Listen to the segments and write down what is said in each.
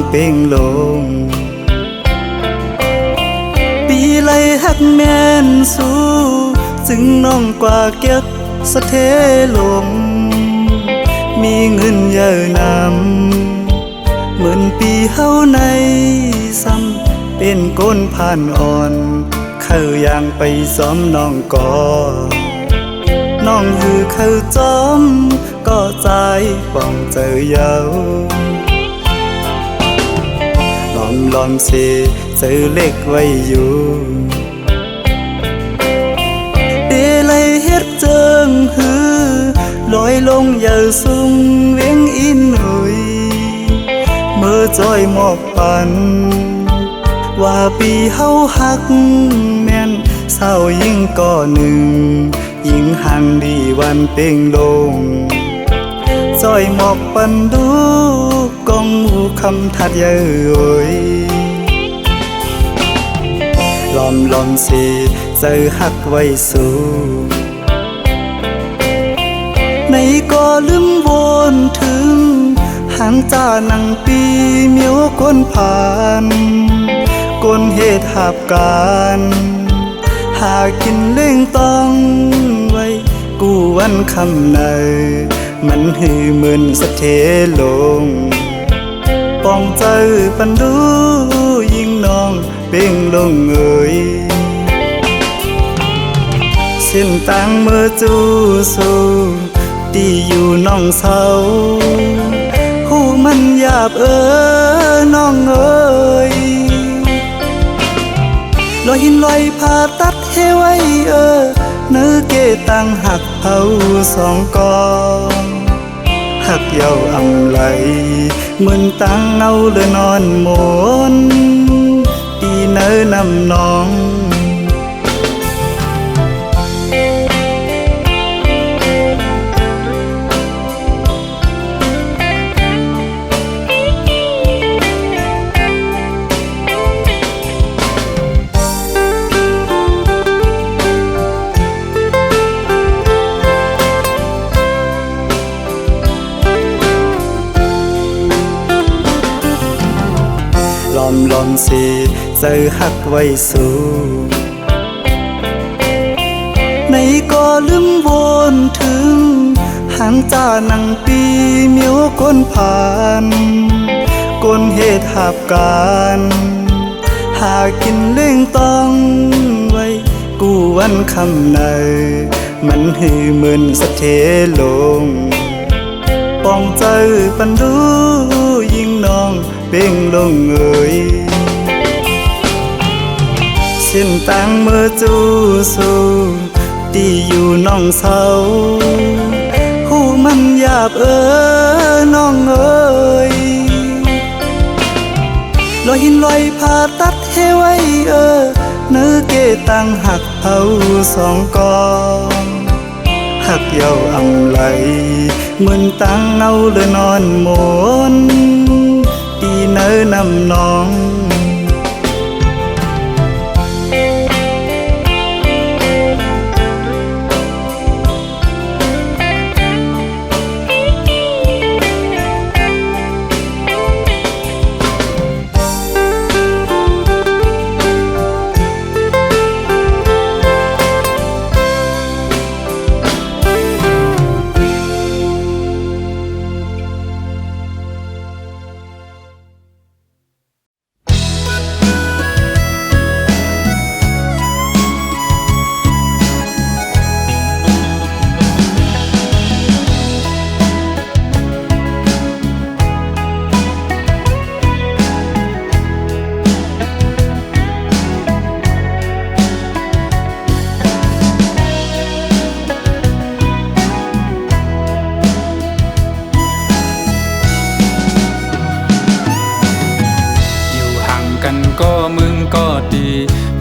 เป่งลงปีไลหักแม่นสู้จึงน้องกว่าเก็บสะเทลมมีเงินเยอะนำเหมือนปีเฮาในซ้ำเป็นก้นผ่านอ่อนเข้าย่างไปซ้อมน้องก่อน้องหือเข้าจอมก็ใจป้องเจอเยาลอมเสเจอเล็กไว้อยู่เดลัยเฮ็ดเจิงหือลอยลงอย่าสูงเวียงอินหุยเมื่อจอยหมอกปันว่าปีเฮาหักแม่นเศร้ายิ่งก่อหนึ่งยิ่งหันดีวันเป่งลงจอยหมอกปันดูกองหมู่คำทัดเย้ยลอมสิเจอหักไว้สู้ในก็ลืมวนถึงหางจานังปีเมียวคนผ่านก้นเหตุหับการหากินเล่งต้องไว้กูวันคำในมันหือเหมือนสะเทลงป้องเจอปันดูยิ่งน้องเป่งลงเอ่ยเส้นต่างเมื่อจูสู้ตีอยู่น้องเศร้าหูมันหยาบน้องเอ่ยลอยหินลอยผ่าตัดเฮไว้เนื้อเกตังหักเผาสองกองหักเยาอำไหลเหมือนตังเอาเลยนอนหมนตีเนื้อนำน้องลอมสิเจอหักไว้สู้ในก็ลืมวนถึงหางจานังปีเมียวคนผ่านก้นเหตุหับการหากินเล่งต้องไว้กูวันคำในมันหือเหมือนสะเทลงป้องเจอปันดูยิ่งน้องเป่งลงเอ่ยเส้นต่างเมื่อจูสู้ตีอยู่น้องเศร้าหูมันหยาบน้องเอ่ยลอยหินลอยผ่าตัดเฮไว้เนื้อเกตังหักเผาสองกองหักเยาอำไหลเหมือนตังเอาเลยนอนหมนตีเนื้อนำน้องก็มึงก็ดี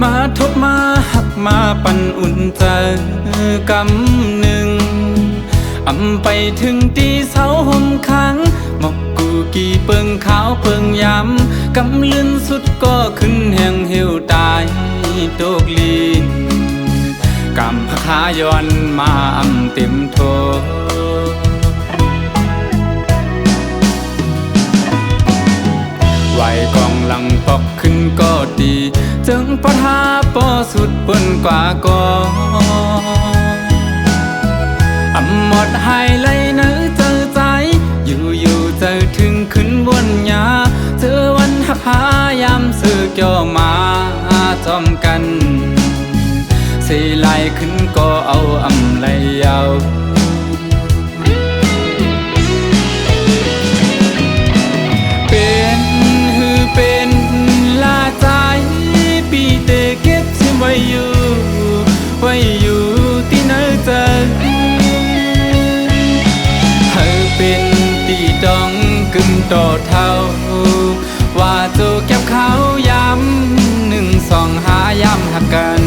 มาทบมาหักมาปั่นอุ่นใจกำหนึ่งอำไปถึงตีเสาห่มค้างหมอกกูกี่เปิงขาวเปิงยำกำลื่นสุดก็ขึ้นแห่งเหี่ยวตายโตกลีนกำพะขาย้อนมาอำเต็มโทไหว ไหวกองหลังปอกขึ้นก็ดีจึงปะทาปอสุดเปิ้นกว่าก่อนอำหมดหายเลยเนื้อเจอใจอยู่เจอถึงขึ้นบนยาเจอวันหักหายามซื้อเกี่ยวมาจอมกันสีไหลขึ้นก็เอาอำไหลยาวเป็นหือเป็นลาใจปีเตเก็บซิไว้อยู่ที่เนื้อเจอเป็นตีดองกึ่งต่อเท่าว่าโจเก็บเขาย้ำ1 2 หาย้ำหักกัน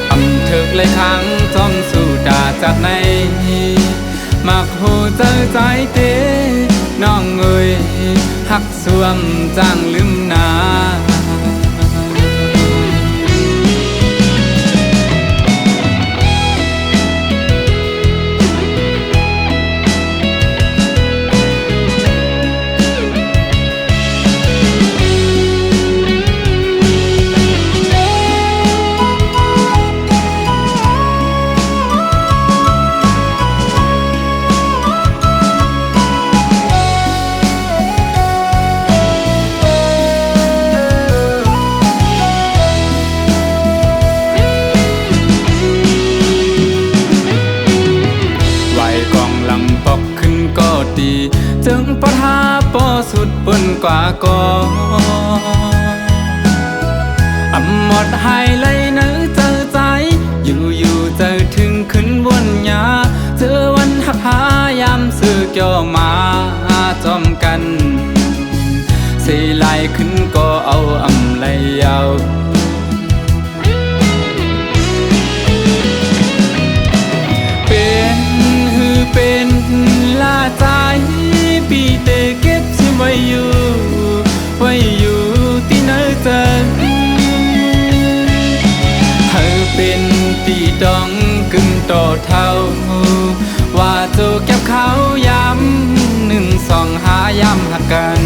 อำเถิกเลยครั้งจ้องสู่ด่าจากในมักหูเจอใจเตน้องเอ่ยหักสวมจ้างลืมนาจึงปะทาปอสุดเปิ้นกว่าก่อนอำหมดหายเลยเนื้อเจอใจอยู่เจอถึงขึ้นบนยาเจอวันหักหายามซื้อเกี่ยวมาจอมกันสีไหลขึ้นก็เอาอำไหลยาวเป็นหือเป็นลาใจปีเตเก็บซิไว้อยู่ที่เนื้อเจอเธอเป็นตีดองกึ่งต่อเท่าว่าโจเก็บเขาย้ำ1 2 หาย้ำหักกัน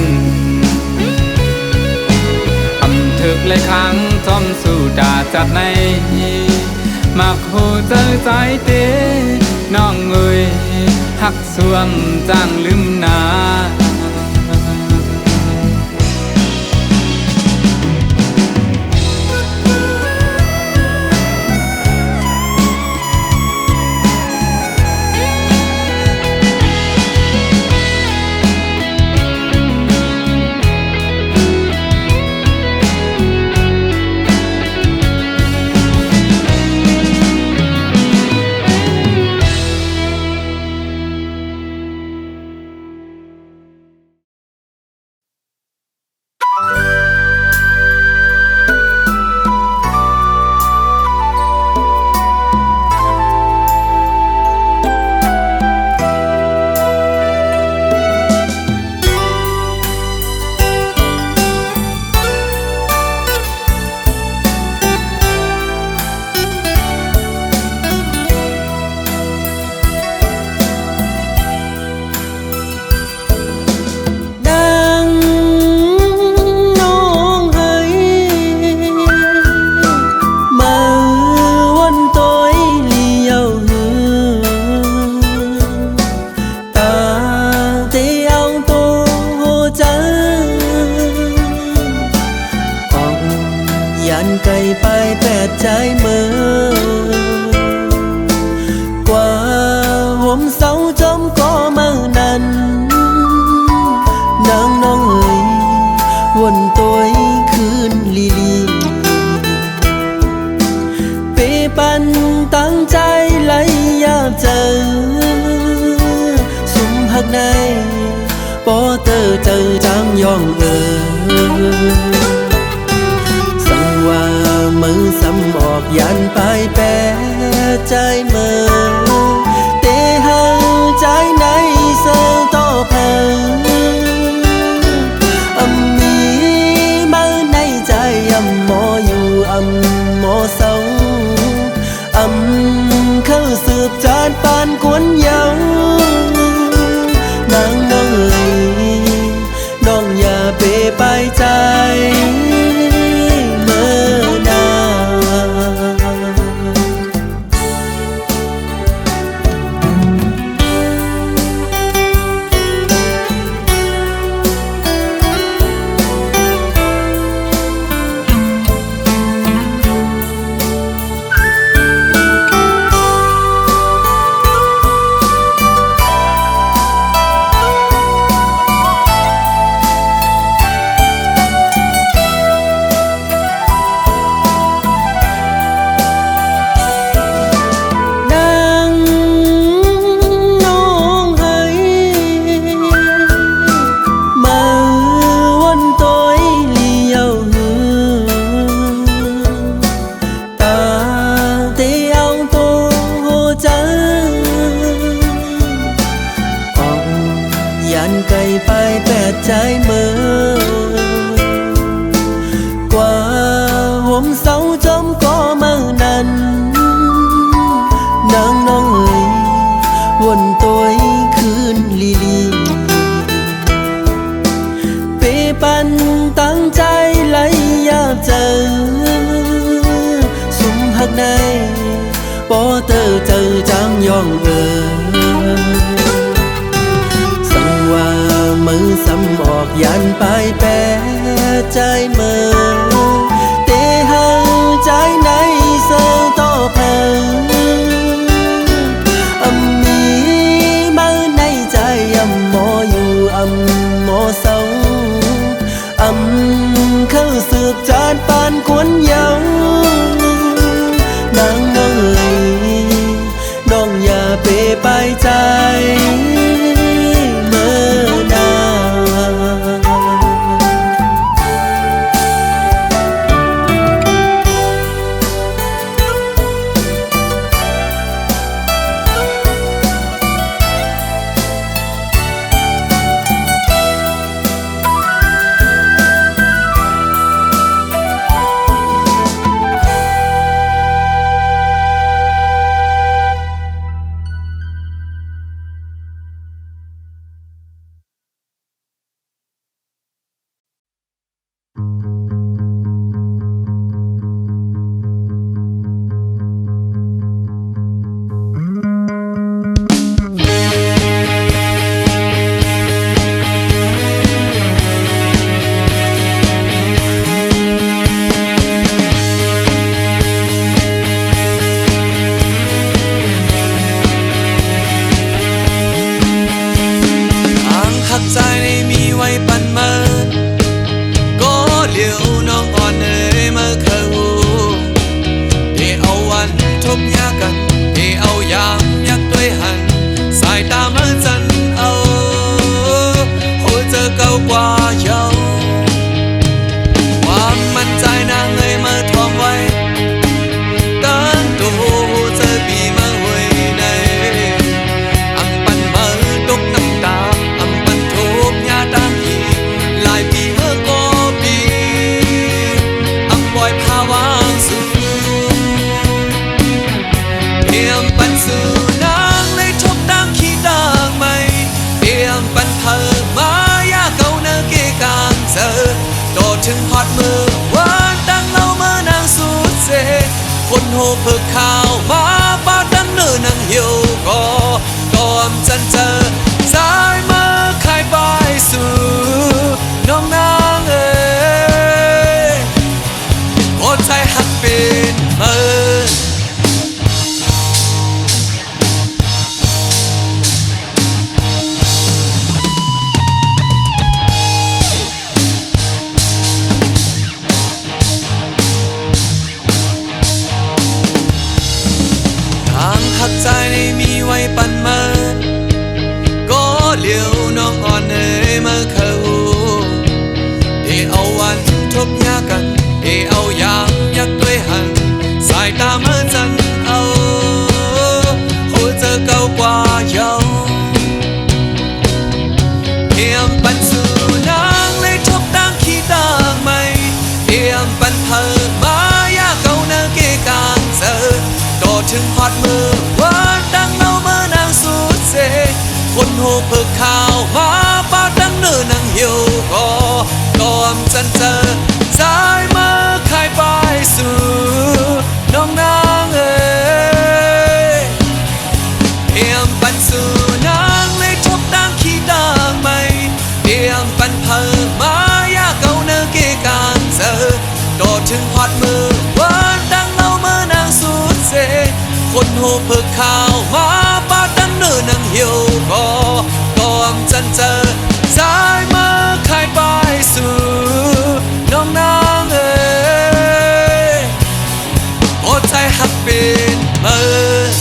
อำเถิกเลยครั้งจอมสู่ด่าจากในมักหูเจอใจเตน้องเอ่ยหักสวมจ้างลืมนาปอเตอเจอจางยองสังว่ามือซ้ำออกยันไปแปรใจเมื่อเตหาใจในเสือต่อเพิ่อำมีมาในใจหมออยู่หมอเศร้าเข้าสืบจานปานกวนเยาวนางน้อง ใจเมื่อกว่าห่มเสาจอมก็มานั้นนางน้องเอ๋ยวนตัวคืนลีลีเปปันตั้งใจไหลอยากเจอสุมหักในปอเตอเจอจังย่องสังว่ามือซ้ำออกยันไปแปรใจเมื่อเตหังใจในเสือต่อเพลมีมาในใจหมออยู่หมอเศร้าเข้าสืบจานปานควนเยาวนางน้องเอ๋ยน้องอย่าเปไปใจเมื่อนถึงฮอดมือวานดังเล่าเมื่อนางสูดเสคนโหเพิกข่าวมาป้าดังเนื้อนางเหี่ยวก็อมจันเจอสายมาขายบายสู่น้องนางเอ๋ยโอดใจหักเป็นเมื่อใจในมีไว้ปันมาก็เหลียวน้องอ่อนเอ๋ยมาเข้าเอเอาวันทบยากันเอเอายามยักด้วยหันสายตาเมื่อจันเอาหัวเจอเก่ากว่าเยาเทียมปันสู่นางเลยทบดังขี้ต่างไม่เทียมปันเธอมายาเก่าเนื้อเกกางเจอก็ถึงฮอดมือดังเล่าเมื่อนางสูดเสคนโหเพิกข่าวมาป้าดังเนื้อนางเหี่ยวก็อมจันเจอสายมาขายบายสู่น้องนางเอ๋ยเทียมปันสู่นางเลยทบดังขี้ต่างไม่เทียมปันเพิ่มมายาเก่าเนื้อเกกางเจอก็ถึงฮอดมือวันดังเล่าเมื่อนางสูดเสคนโหเพิกข่าวมาป้าดังเนื้อนางเหี่ยวก็อมจันเจอสายมาขายบายสู่น้องนางเอ๋ยโอดใจหักเป็นเมื่อ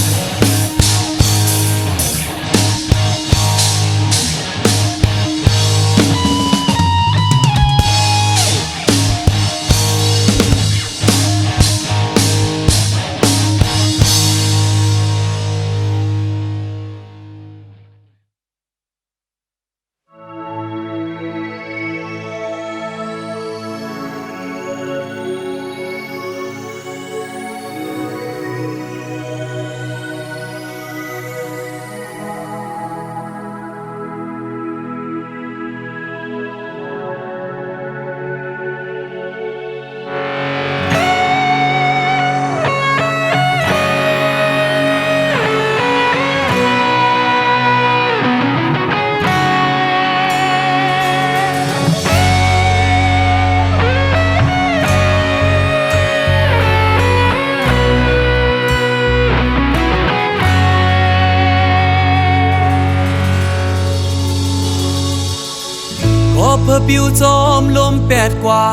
บิวจอมลมแปดกว่า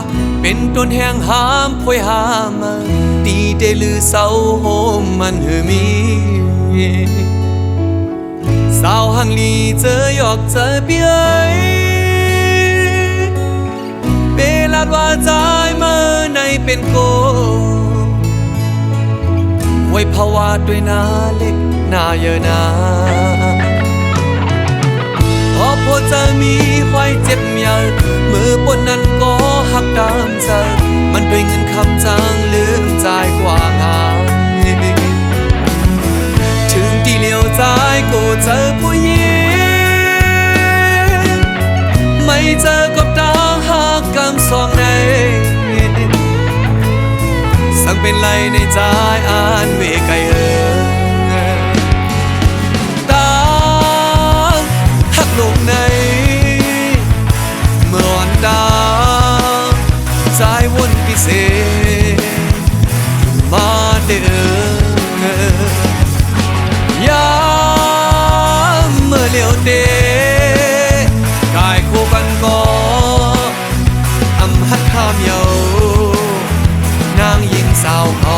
เป็นต้นแห่งหามพวยหามาตีเดลือเสาโฮมมันเฮมีสาวหังลีเจอหยอกเจอเปียเปลาดว่าใจเมื่อในเป็นโกไว้ภาวะด้วยนาเล็กนาเยอะนาพอพอจะมีไว้เจ็บเยอะมือปนนั้นก็หักตามเธอมันด้วยเงินคำจางลืมใจกว่างานถึงที่เลี้ยวใจก็เจอผู้หญิงไม่เจอก็ตาหักกำสองในสั่งเป็นไรในใจอ่านเวไกเออตาหักลงในเมื่อวันดาใจวนพิเศษมาเด้อยามเมื่อเลี้ยวเตกายคู่กันก็อำหัดข้ามเยานางยิงสาวเขา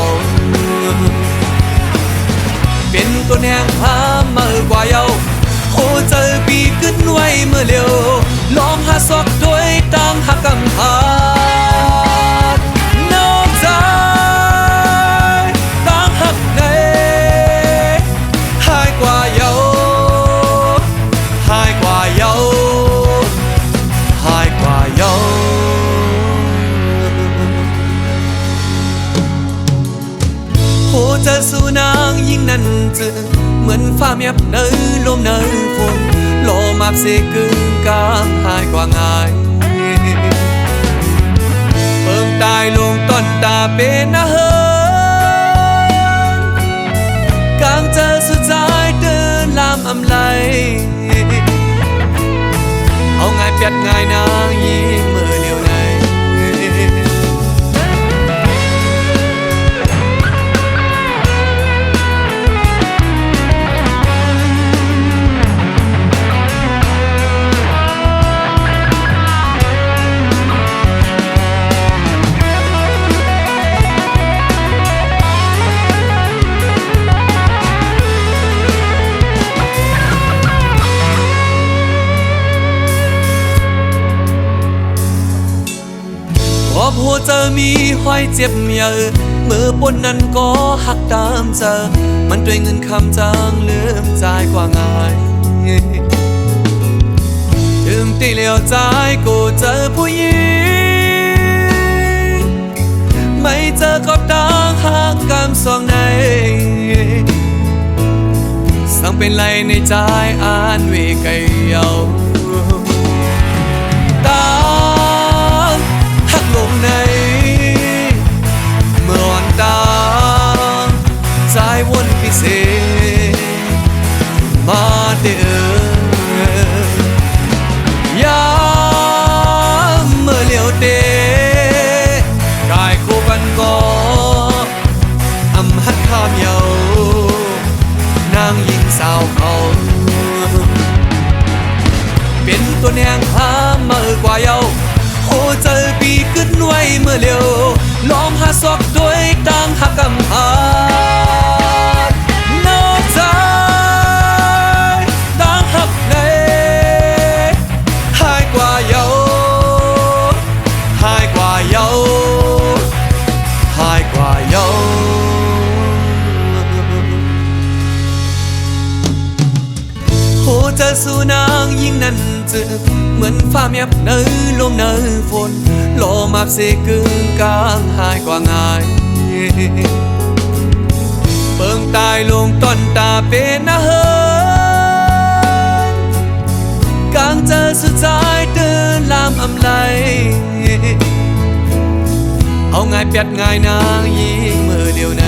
เป็นตัวแนงพาเมื่อกว่าเยาโอ้เจอปีขึ้นไว้เมื่อเร็วลองหาซอกด้วยตั้งหักกำพานอกใจตั้งหักในหายกว่าเยาหายกว่าเยาหายกว่าเยาโอ้เจอสู่นางยิ่งนั้นจึงเหมือนฟ้าเมียบเนยลมเนยฝนโลมาบเสกึ่งกลางหายกว่าง่ายเพิ่งตายลงต้นตาเป็นนะเฮิงกลางเจอสุดท้ายเดินลามอำไลเอาง่ายเปียดง่ายนางยิ้มเมื่อเลี้ยวในพอหัวเจอมีห้อยเจ็บเยอะเมื่อปนนั้นก็หักตามเจอมันด้วยเงินคำจางลืมใจกว่าง่ายถึงตีเลี้ยวใจก็เจอผู้หญิงไม่เจอก็ต่างหักกำสองในสั่งเป็นไรในใจอ่านเวไกเยาตาลงในเมื่อวันตาใจวนพิเศษมาเด้อยามเมื่อเลี้ยวเตกายคู่กันก็อำหัดข้ามเยานางยิงสาวเขาเป็นตัวแนงพาเมื่อกว่าเยาโอ้เจอปีขึ้นไว้เมื่อเร็วลองหาซอกด้วยตั้งหักกำพานอกใจตั้งหักในหายกว่าเยาหายกว่าเยาหายกว่าเยาโอ้เจอสู่นางยิ่งนั้นจึงเหมือนฟ้าเมียบเนยลมเนยฝนโลมาบเสกึ่งกลางหายกว่าง่ายเปิงตายลงต้นตาเป็นนะเฮิงกลางเจอสุดท้ายเดินลามอำไลเอาง่ายเปียดง่ายนางยิ่งเมื่อเดียวใน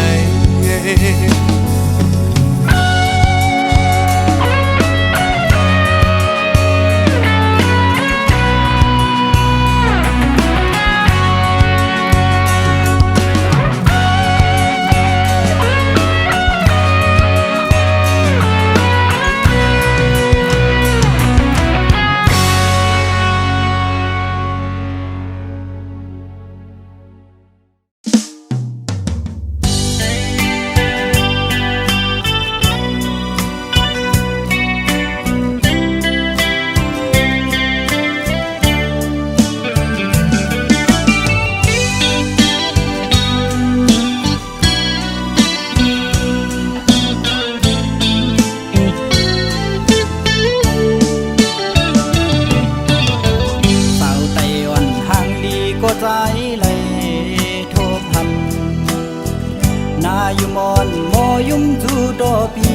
นาอยู่มอนโมยุ่มจูโดปี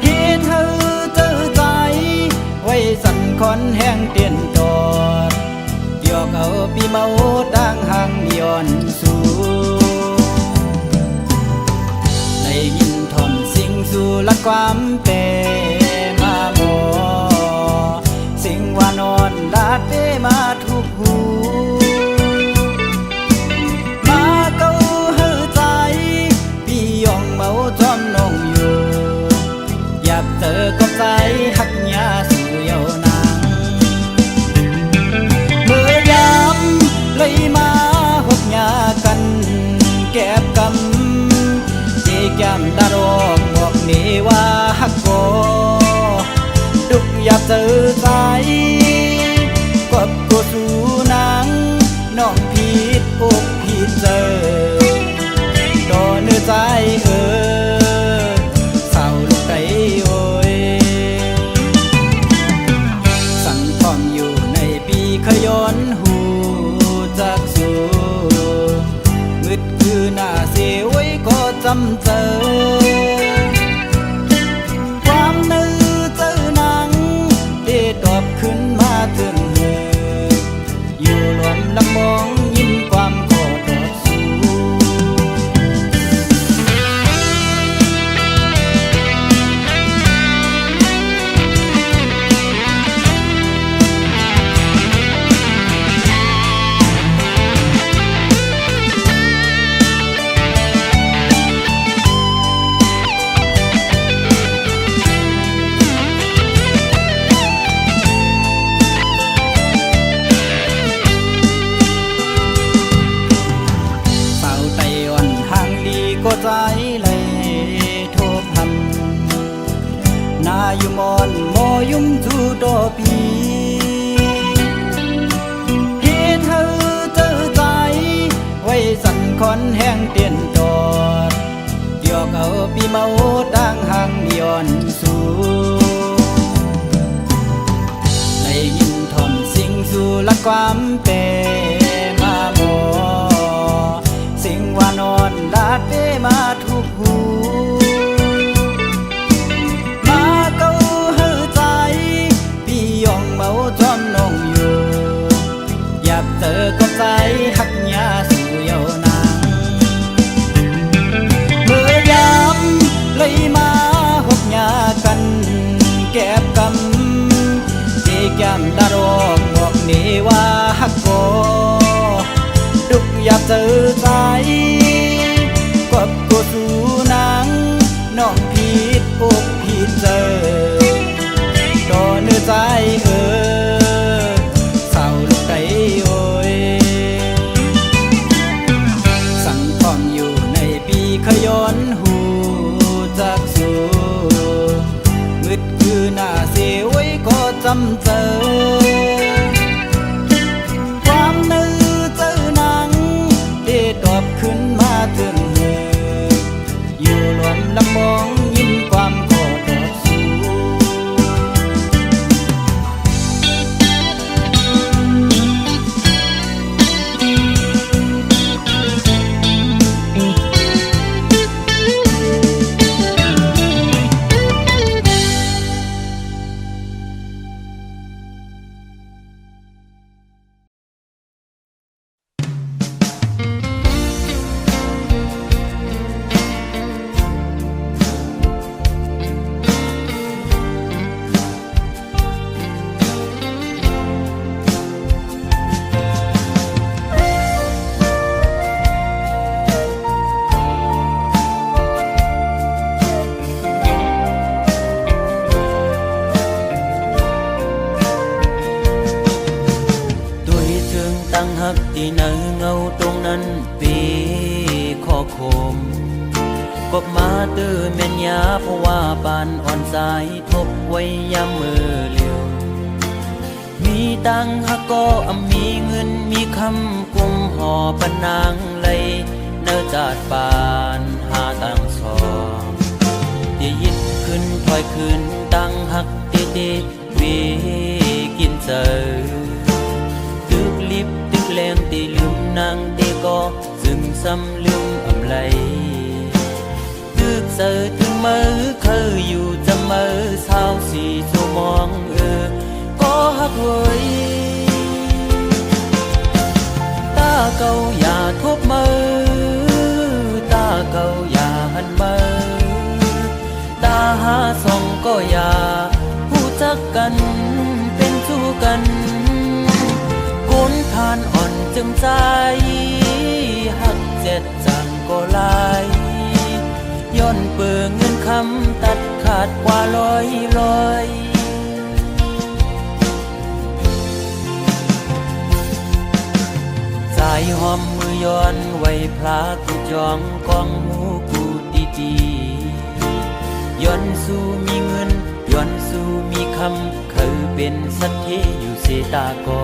เฮ็ดเธอเจอใจไว้สั่นคอนแห้งเตียนตอดยอกเอาปีเมาดังห่างย้อนสู่ได้ยินทอมสิ่งสู่ละความเป็นมาหมอสิ่งว่านอนลาดเปมาทุกหูมาเก้าเฮือใจพี่ยองเมาจอมนองอยู่อยากเจอกับใจหักยาสู่เยาวนางเมื่อยามเลยมาหกยากันแก็บกำเจแก้มดารองบอกนี่ว่าหักโกดุกอยากเจอใจกบกูสู่นางน้องผิดอกผิดเจอต่อเนื้อใจเศร้าลูกไก่โอยสั่งพร้อมอยู่ในปีขย้อนหูจากสู่มืดคือหน้าเสียไว้ก็จำเจอความนึกเจอหนังได้ตอบขึ้นมาถึงเธออยู่รวมลำมองยิ้มความขอตอบสู่ก็ใจเลยโทบหันนาอยู่มอนโมยุ่มจูโดปีเฮ็ดเธอเจอใจไว้สั่นคอนแห้งเตียนตอดยอกเอาปีเมาดังห่างย้อนสู่ได้ยินทอมสิ่งสู่ละความเป็นมาหมอสิ่งว่านอนลาดเปมาทุกหูมาเก้าเฮือใจพี่ยองเมาจอมนองอยู่อยากเจอกับใจหักยาสู่เยาวนางเมื่อยามเลยมาหกยากันแก็บกำเจแก้มดารองบอกนี่ว่าหักโกดุกอยากเจอใจกบกูสู่นางน้องผิดอกผิดเจอต่อเนื้อใจเศร้าลูกไก่โอยสั่งพร้อมอยู่ในปีขย้อนหูจากสู่มืดคือหน้าเสียไว้ก็จำเจอความนึกเจอหนังได้ตอบขึ้นมาถึงเธออยู่รวมลำมองยิ้มความขอตอบสู่ที่เนเงาตรงนั้นปีขอคมกบมาตื้อแม่นยาเพราะว่าบานอ่อนสายทบไว้ยามมือเลียวมีตังหาก็มีเงินมีคำกุมห่อปนนางเลยเนื้อจาดบานหาตังสองที่ยิดขึ้นถอยขึ้นตังหักเตวีกินเจอตึกลิบตึกแรงตีลืมนางเตก็ส จึงซ้ำลืมอำไลตึกเสือถึงมือเคยอยู่จำมือสาวสีชั่วโมงก็หักไว้ตาเก่าอย่าทบมือตาเก่าอย่าหันมือตาหาส่องก็อย่าผู้จักกันเป็นสู้กันคนทานอ่อนจึงใจหักเจ็ดจังก็ลายย้อนเปื่อเงินคำตัดขาดกว่าลอยสายหอมมือย้อนไว้พลากูจองกองหมูกูดีย้อนสู้มีเงินย้อนสู้มีคำเคยเป็นสัตย์ที่อยู่เสตากอ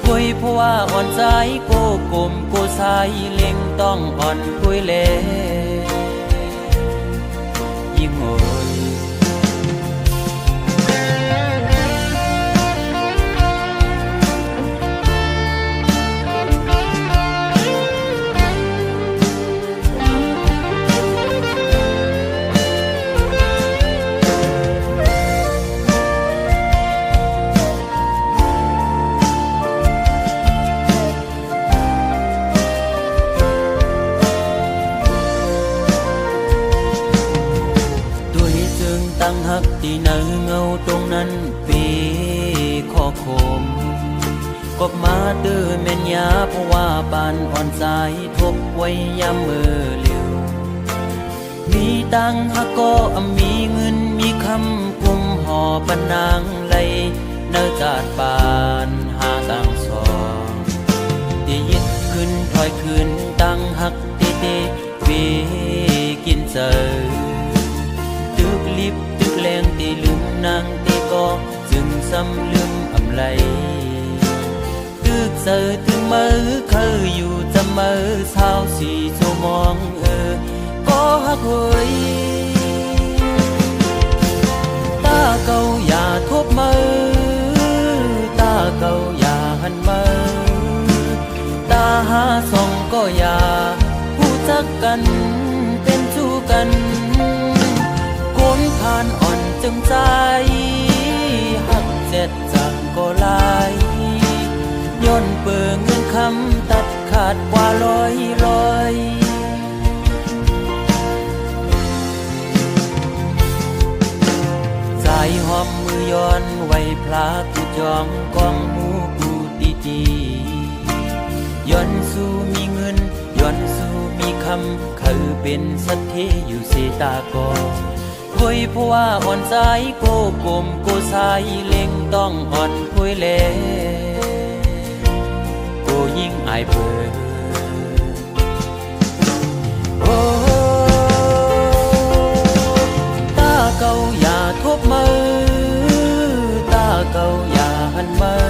คุยเพราะว่าอ่อนใจโกกลมโกสายเล็งต้องอ่อนคุยเล่ยิ่งโอยตั้งหักที่เนื้อเงาตรงนั้นปีขอคมกบมาเดือแม่นยาเพราะว่าบานอ่อนสายทบไว้ยามมือเร็วมีตังหักก็มีเงินมีคำกุมห่อปนางไหลเนื้อจาดปานหาต่างสองที่ยึดขึ้นถอยขึ้นตั้งหักเตเวกินเจอตึกลิบตึกแรงตีลืมนางตีก็จึงซ้ำลืมอำไลตึกเสือถึงมือเคยอยู่จำมือสาวสีชั่วโมงก็หักเฮ้ยตาเก่าอย่าทบมือตาเก่าอย่าหันมือตาหาส่องก็อย่าผู้จักกันเป็นสู้กันคนผ่านอ่อนจึงใจหักเจ็ดจังก็ลายย้อนเปื่อเงินคำตัดขาดกว่าลอยสายหอมมือย้อนไว้พลากูจองกองหมูกูดีย้อนสู้มีเงินย้อนสู้มีคำเคยเป็นสัตย์ที่อยู่เสตากอคุยเพราะว่าอ่อนใจโกกลมโกสายเล็งต้องอ่อนคุยเล่โกยิ่งอายเปิดโอ้ตาเก่าอย่าทบมือตาเก่าอย่าหันมือ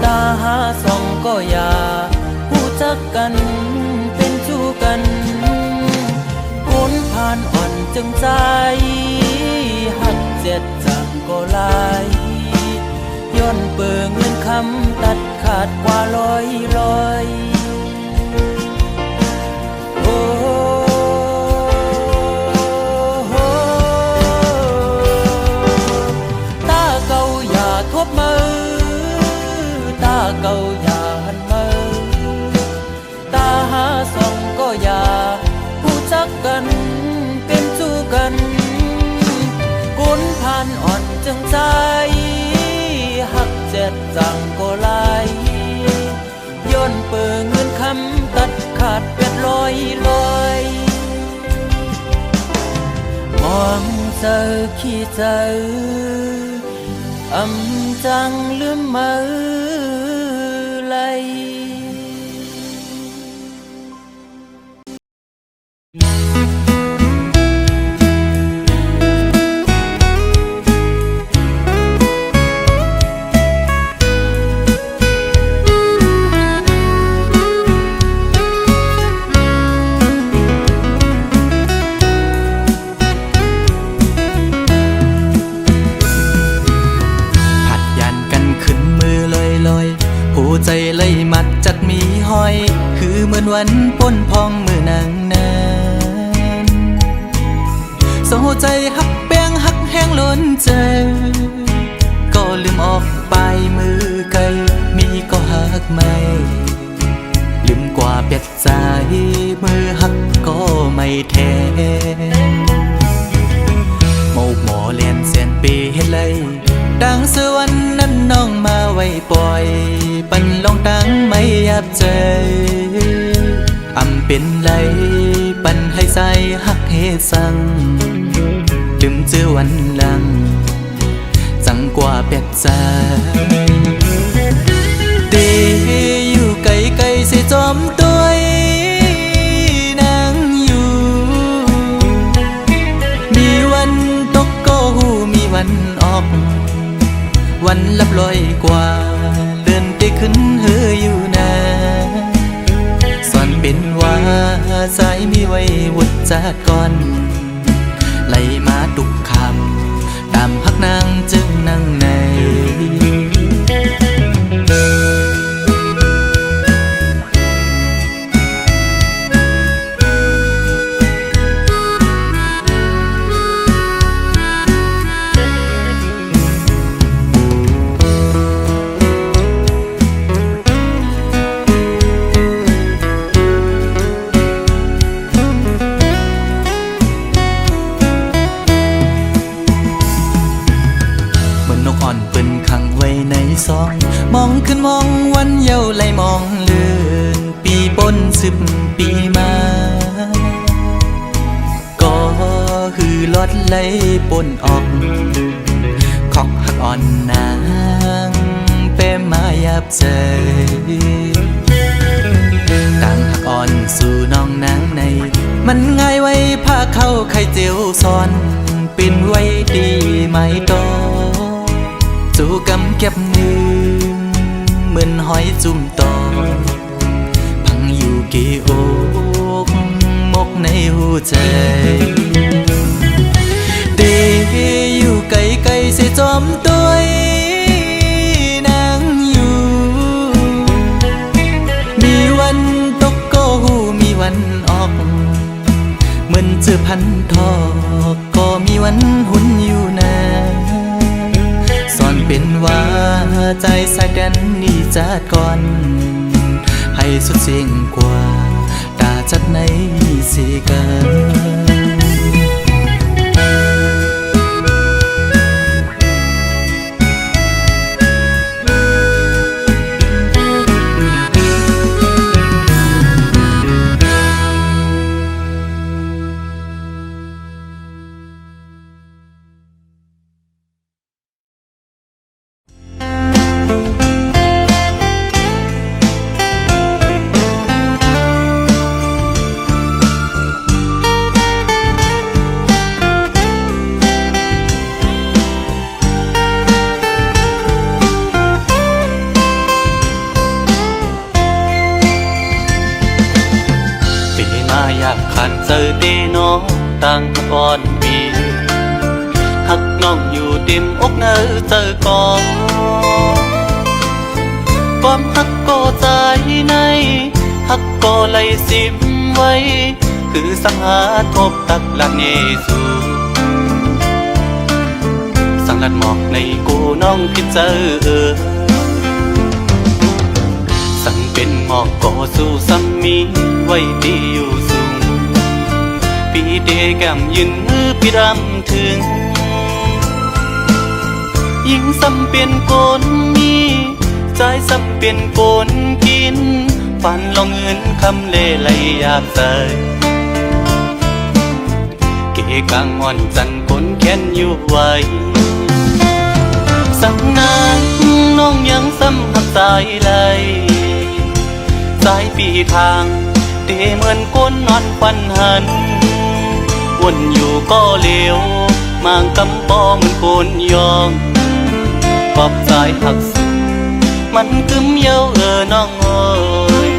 ตาหาส่องก็อย่าผู้จักกันเป็นสู้กันคนผ่านอ่อนจึงใจหักเจ็ดจังก็ลายย้อนเปื่อเงินคำตัดขาดกว่าลอยโอ้ตาเก่าอย่าทบมือตาเก่าอย่าหันมือตาหาส่องก็อย่าผู้จักกันเป็นสู้กันคนผ่านอ่อนจึงใจหักเจ็ดจังก็ลายย้อนเปื่อเงินคำตัดขาดเป็ดลอยมองเจอขี้เจอจังลืมมือไหล ล เลยมัดจัดมีห้อย คือเหมือนวันป้นพองมือนางนั้นเศร้าใจหักแป้งหักแห้งล้นใจก็ลืมออกไปมือไกลมีก็หักไม่ลืมกว่าเปียดใจมือหักก็ไม่แท้หมอเลียนเสียนปีให้เลยดังสวรรค์นั้นน้องมาไว้ปล่อยปันลองตั้งไม่ยับใจอำเป็นไรปันให้ใจหักเฮสั่งลืมเจอวันหลังจังกว่าเปียกใจเดอยู่ไกลไกลเสียจอมตัวนางอยู่มีวันตกก็หูมีวันออกวันลับลอยกว่าเลื่อนไปขึ้นเฮออยู่นะสอนเป็นว่าสายมีไว้วุดจากก่อนไล่มาตุกคำตามหักนางจึงนั่งในซองมองขึ้นมองวันเยาว์ไหลมองเลื่อนปีปน10 ปีมาก็คือลอดไหลปนออกขอกหักอ่อนนางเป้มายับใจต่างหักอ่อนสู่น้องนางในมันง่ายไว้พาเข้าไข่เจียวซ้อนเป็นไว้ดีไหมต่อสู่กำเก็บมือเหมือนหอยจุ่มตอพังอยู่กี่อกมกในหัวใจเดอยู่ไกลไกลเสียจอมตัวนางอยู่มีวันตกก็หูมีวันออกเหมือนเจอพันทอกก็มีวันหุ่นอยู่นะสอนเป็นว่าใจสายแดนนี่จัดก่อนให้สุดเสียงกว่าตาจัดในสีกัน เจอเดน้องต่างก่อนปีหักน้องอยู่เต็มอกเนอเจอก่อนความหักก็ใจในหักก็ไหลสิมไว้คือสังหาทบตักลักเนสูสังลัดหมอกในกูน้องพิดเจอสั่งเป็นหมอกก็สู้ซ้ำมีไว้ดีอยู่สูงปีเดแก้มยืนมือพี่รำถึงยิ่งซ้ำเป็นโกนมีใจซ้ำเป็นโกนกินฝันลองเงินคำเล่ไหลอยากใส่เกกางอ่อนจันคนแค้นอยู่ไว้สังนานน้องยังซ้ำหักสายไหลสายปีทางเตเหมือนก้นนอนฟันหันวนอยู่ก็เลี้ยวมางกำปอเหมือนโกนยองปอบสายหักสุดมันกึมเย้าน้องเอ้ย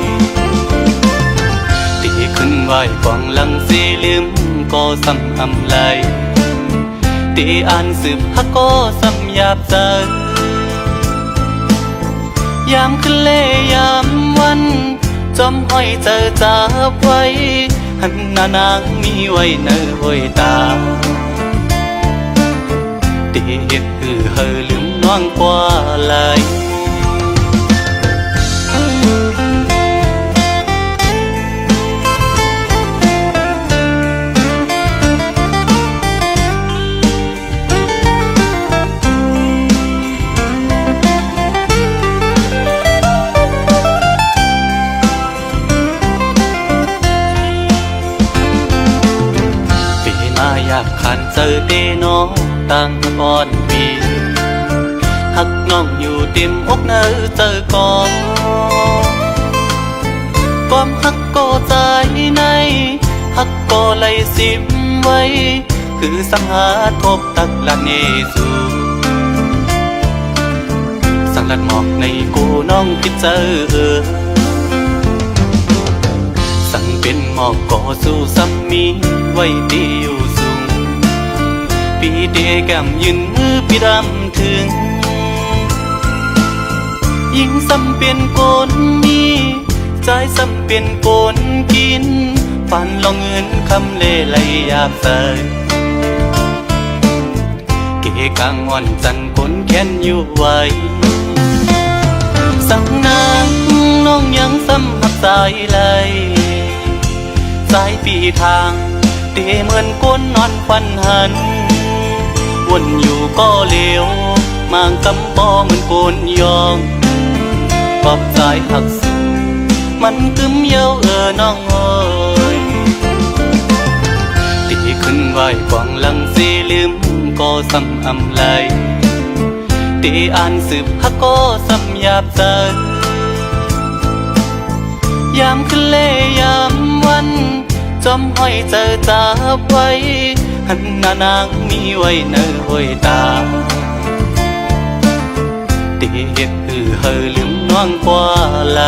ตีขึ้นไหวกองหลังสีลืมก็ซ้ำอำไหลตีอ่านสืบฮักก็ซ้ำหยาบใจ ยามขึ้นเล่ยามวันจอมห้อยเจอจับไว้หันหน้านางมีไว้เนอห้อยตาเตียดเฮอลืมน้องกว่าไหลอยากขันเจอเดน้องตั้งก่อนปีหักน้องอยู่เต็มอกเนอเจอก่อนความหักก็ใจในหักก็ไหลสิบไว้คือสังหาทบตักละเนสูสังลัดหมอกในกูน้องคิดเจอสั่งเป็นหมอกก่อสู้ซ้ำมีไว้ดีอยู่สูงปีเดแก้มยืนมือปีดำถึงยิ่งซ้ำเป็นโกนมีใจซ้ำเป็นโกนกินฝันลองเงินคำเล่ไหลยาบใสเกกลางวันจันคนแค้นอยู่ไว้สั่งนางน้องยังซ้ำหักสายไหลสายปีทางเตเหมือนก้นนอนควันหันวนอยู่ก็เลวมางกำปอเหมือนโกนยองปอบใจหักสูมันกึมเย้าน้องเอ้ยตีขึ้นไหวกวางหลังสีลืมก็ซ้ำอำไหลตีอ่านสืบฮักก็ซ้ำหยาบใจยามขึ้นเล่ยามวันจอมห้อยเจอจับไว้หันหน้านางมีไว้เนอห้อยตาเตียดเฮอลืมน้องกว่าไหล